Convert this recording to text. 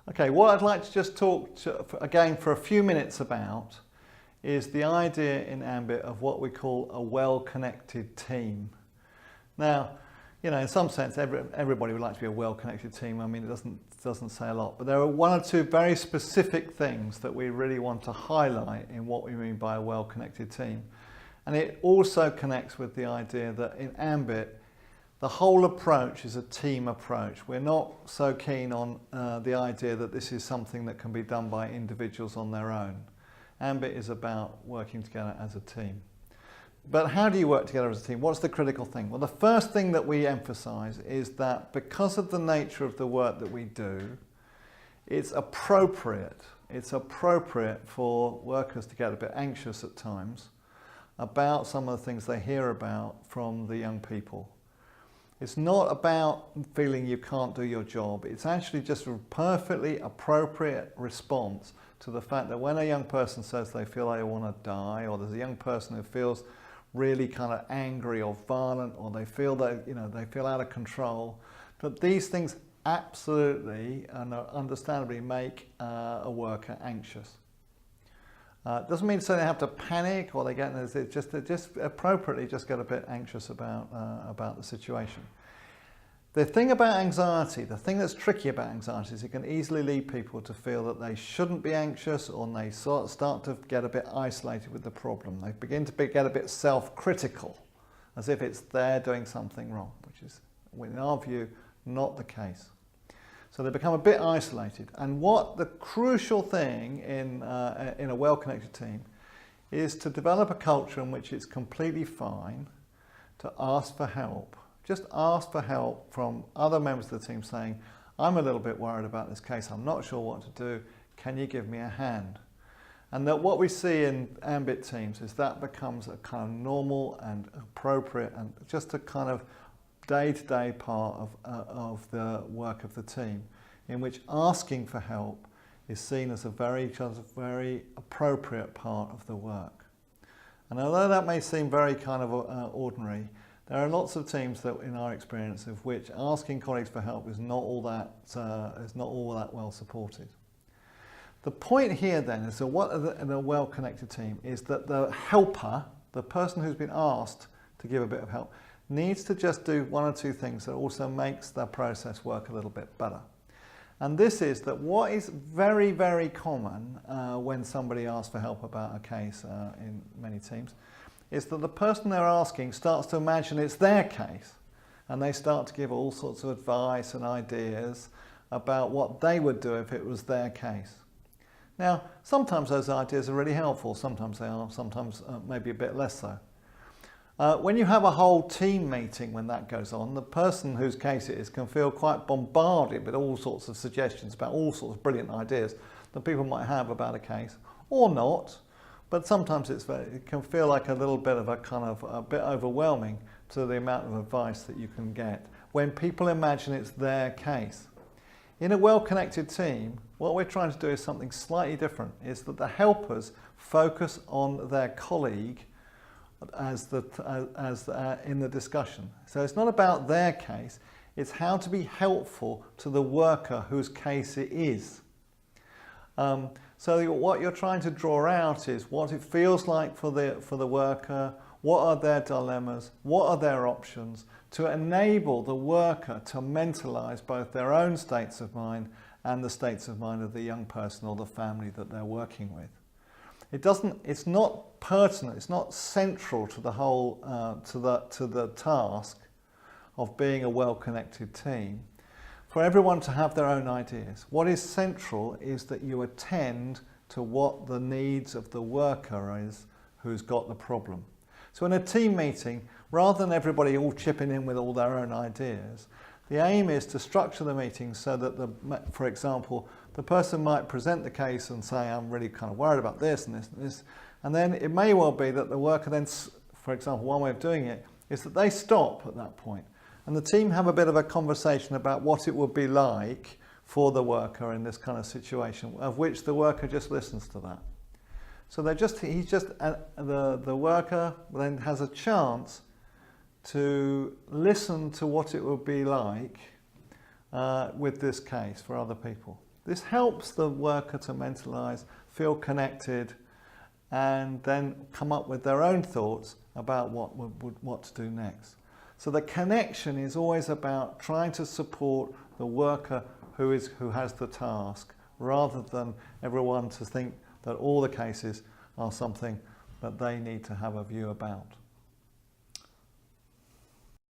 Okay, what I'd like to just talk again for a few minutes about is the idea in AMBIT of what we call a well-connected team. Now, you know, in some sense, everybody would like to be a well-connected team. I mean, it doesn't say a lot, but there are one or two very specific things that we really want to highlight in what we mean by a well-connected team. And it also connects with the idea that in AMBIT, the whole approach is a team approach. We're not so keen on the idea that this is something that can be done by individuals on their own. AMBIT is about working together as a team. But how do you work together as a team? What's the critical thing? Well, the first thing that we emphasize is that because of the nature of the work that we do, it's appropriate for workers to get a bit anxious at times about some of the things they hear about from the young people. It's not about feeling you can't do your job. It's actually just a perfectly appropriate response to the fact that when a young person says they feel they want to die, or there's a young person who feels really kind of angry or violent, or they feel that, you know, they feel out of control, that these things absolutely and understandably make a worker anxious. Doesn't mean to say they have to panic or they just appropriately just get a bit anxious about the situation. The thing about anxiety, the thing that's tricky about anxiety is it can easily lead people to feel that they shouldn't be anxious, or they start to get a bit isolated with the problem. They begin to get a bit self-critical, as if it's they're doing something wrong, which is, in our view, not the case. So they become a bit isolated. And what the crucial thing in a well-connected team is to develop a culture in which it's completely fine to ask for help. Just ask for help from other members of the team saying, I'm a little bit worried about this case, I'm not sure what to do, can you give me a hand? And that what we see in AMBIT teams is that becomes a kind of normal and appropriate and just a kind of day-to-day part of the work of the team, in which asking for help is seen as a very appropriate part of the work. And although that may seem very kind of ordinary, there are lots of teams that, in our experience, of which asking colleagues for help is not all that well supported. The point here then is that in a well-connected team is that the helper, the person who's been asked to give a bit of help, needs to just do one or two things that also makes the process work a little bit better. And this is that what is very, very common when somebody asks for help about a case in many teams is that the person they're asking starts to imagine it's their case, and they start to give all sorts of advice and ideas about what they would do if it was their case. Now, sometimes those ideas are really helpful, sometimes they are, sometimes maybe a bit less so. When you have a whole team meeting, when that goes on, the person whose case it is can feel quite bombarded with all sorts of suggestions about all sorts of brilliant ideas that people might have about a case, or not, but sometimes it can feel like a little bit of a bit overwhelming to the amount of advice that you can get when people imagine it's their case. In a well-connected team, what we're trying to do is something slightly different, is that the helpers focus on their colleague in the discussion. So it's not about their case, it's how to be helpful to the worker whose case it is. So what you're trying to draw out is what it feels like for the worker, what are their dilemmas, what are their options, to enable the worker to mentalize both their own states of mind and the states of mind of the young person or the family that they're working with. It's not pertinent, it's not central to the whole, to the task of being a well-connected team for everyone to have their own ideas. What is central is that you attend to what the needs of the worker is who's got the problem. So in a team meeting, rather than everybody all chipping in with all their own ideas, the aim is to structure the meeting so that, for example, the person might present the case and say, I'm really kind of worried about this and this and this. And then it may well be that the worker then, for example, one way of doing it is that they stop at that point. And the team have a bit of a conversation about what it would be like for the worker in this kind of situation, of which the worker just listens to that. So the worker then has a chance to listen to what it would be like with this case for other people. This helps the worker to mentalise, feel connected, and then come up with their own thoughts about what to do next. So the connection is always about trying to support the worker who has the task, rather than everyone to think that all the cases are something that they need to have a view about.